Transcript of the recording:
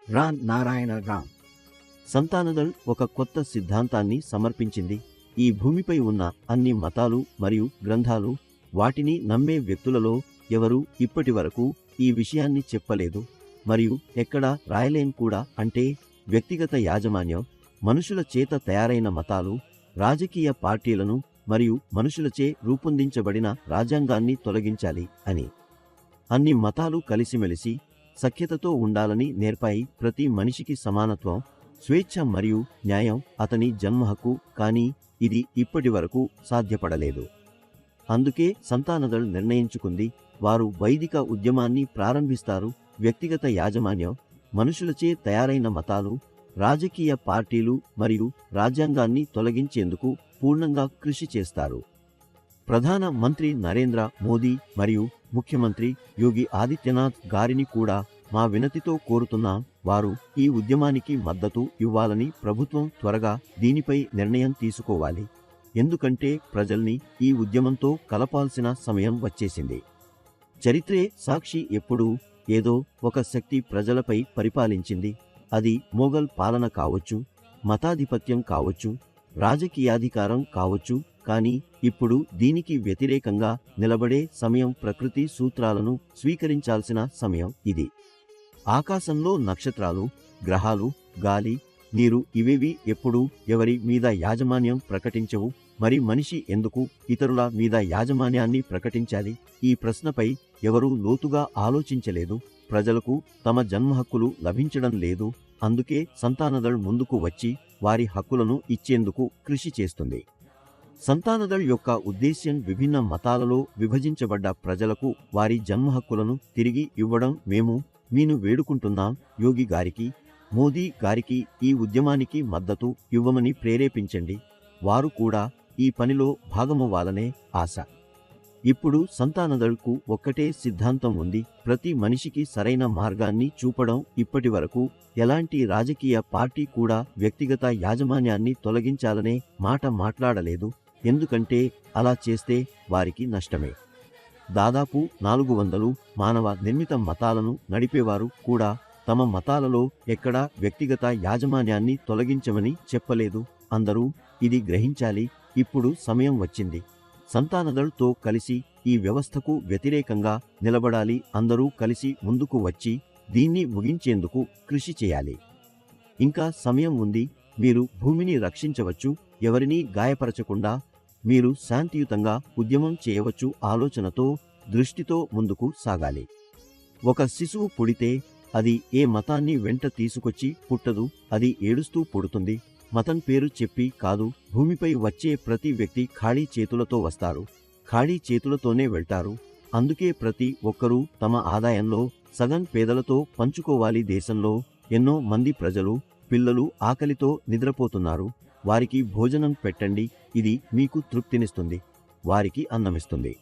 రా నారాయణ రామ్. సంతానదళ్ ఒక కొత్త సిద్ధాంతాన్ని సమర్పించింది. ఈ భూమిపై ఉన్న అన్ని మతాలు మరియు గ్రంథాలు, వాటిని నమ్మే వ్యక్తులలో ఎవరూ ఇప్పటి వరకు ఈ విషయాన్ని చెప్పలేదు మరియు ఎక్కడా రాయలేం కూడా. అంటే వ్యక్తిగత యాజమాన్యం, మనుషుల చేత తయారైన మతాలు, రాజకీయ పార్టీలను మరియు మనుషులచే రూపొందించబడిన రాజ్యాంగాన్ని తొలగించాలి అని. అన్ని మతాలు కలిసిమెలిసి సఖ్యతతో ఉండాలని నేర్పాయి. ప్రతి మనిషికి సమానత్వం, స్వేచ్ఛ మరియు న్యాయం అతని జన్మ హక్కు. కానీ ఇది ఇప్పటి వరకు సాధ్యపడలేదు. అందుకే సంతానదళ్ నిర్ణయించుకుంది, వారు వైదిక ఉద్యమాన్ని ప్రారంభిస్తారు. వ్యక్తిగత యాజమాన్యం, మనుషులచే తయారైన మతాలు, రాజకీయ పార్టీలు మరియు రాజ్యాంగాన్ని తొలగించేందుకు పూర్ణంగా కృషి చేస్తారు. ప్రధాన మంత్రి నరేంద్ర మోదీ మరియు ముఖ్యమంత్రి యోగి ఆదిత్యనాథ్ గారిని కూడా మా వినతితో కోరుతున్నాం. వారు ఈ ఉద్యమానికి మద్దతు ఇవ్వాలని. ప్రభుత్వం త్వరగా దీనిపై నిర్ణయం తీసుకోవాలి. ఎందుకంటే ప్రజల్ని ఈ ఉద్యమంతో కలపాల్సిన సమయం వచ్చేసింది. చరిత్రే సాక్షి. ఎప్పుడూ ఏదో ఒక శక్తి ప్రజలపై పరిపాలించింది. అది మొఘల్ పాలన కావచ్చు, మతాధిపత్యం కావచ్చు, రాజకీయాధికారం కావచ్చు. కానీ ఇప్పుడు దీనికి వ్యతిరేకంగా నిలబడే సమయం. ప్రకృతి సూత్రాలను స్వీకరించాల్సిన సమయం ఇది. ఆకాశంలో నక్షత్రాలు, గ్రహాలు, గాలి, నీరు ఇవేవి ఎప్పుడూ ఎవరి మీద యాజమాన్యం ప్రకటించవు. మరి మనిషి ఎందుకు ఇతరుల మీద యాజమాన్యాన్ని ప్రకటించాలి? ఈ ప్రశ్నపై ఎవరూ లోతుగా ఆలోచించలేదు. ప్రజలకు తమ జన్మ హక్కులు లభించడం లేదు. అందుకే సంతానదళ్ ముందుకు వచ్చి వారి హక్కులను ఇచ్చేందుకు కృషి చేస్తుంది. సంతానదళ్ యొక్క ఉద్దేశ్యం విభిన్న మతాలలో విభజించబడ్డ ప్రజలకు వారి జన్మ హక్కులను తిరిగి ఇవ్వడం. మేము మీను వేడుకుంటున్నాం, యోగి గారికి, మోదీ గారికి ఈ ఉద్యమానికి మద్దతు ఇవ్వమని ప్రేరేపించండి. వారు కూడా ఈ పనిలో భాగమవ్వాలనే ఆశ. ఇప్పుడు సంతానదళ్కు ఒక్కటే సిద్ధాంతం ఉంది, ప్రతి మనిషికి సరైన మార్గాన్ని చూపడం. ఇప్పటి వరకు ఎలాంటి రాజకీయ పార్టీ కూడా వ్యక్తిగత యాజమాన్యాన్ని తొలగించాలనే మాట మాట్లాడలేదు. ఎందుకంటే అలా చేస్తే వారికి నష్టమే. దాదాపు 400 మానవ నిర్మిత మతాలను నడిపేవారు కూడా తమ మతాలలో ఎక్కడా వ్యక్తిగత యాజమాన్యాన్ని తొలగించమని చెప్పలేదు. అందరూ ఇది గ్రహించాలి. ఇప్పుడు సమయం వచ్చింది. సంతానదళ్తో కలిసి ఈ వ్యవస్థకు వ్యతిరేకంగా నిలబడాలి. అందరూ కలిసి ముందుకు వచ్చి దీన్ని ముగించేందుకు కృషి చేయాలి. ఇంకా సమయం ఉంది. మీరు భూమిని రక్షించవచ్చు, ఎవరినీ గాయపరచకుండా. మీరు శాంతియుతంగా ఉద్యమం చేయవచ్చు. ఆలోచనతో, దృష్టితో ముందుకు సాగాలి. ఒక శిశువు పుడితే అది ఏ మతాన్ని వెంట తీసుకొచ్చి పుట్టదు. అది ఏడుస్తూ పుడుతుంది. మతం పేరు చెప్పి కాదు. భూమిపై వచ్చే ప్రతి వ్యక్తి ఖాళీ చేతులతో వస్తారు, ఖాళీ చేతులతోనే వెళ్తారు. అందుకే ప్రతి ఒక్కరూ తమ ఆదాయంలో సగం పేదలతో పంచుకోవాలి. దేశంలో ఎన్నో మంది ప్రజలు, పిల్లలు ఆకలితో నిద్రపోతున్నారు. వారికి భోజనం పెట్టండి. ఇది మీకు తృప్తినిస్తుంది, వారికి అన్నమిస్తుంది.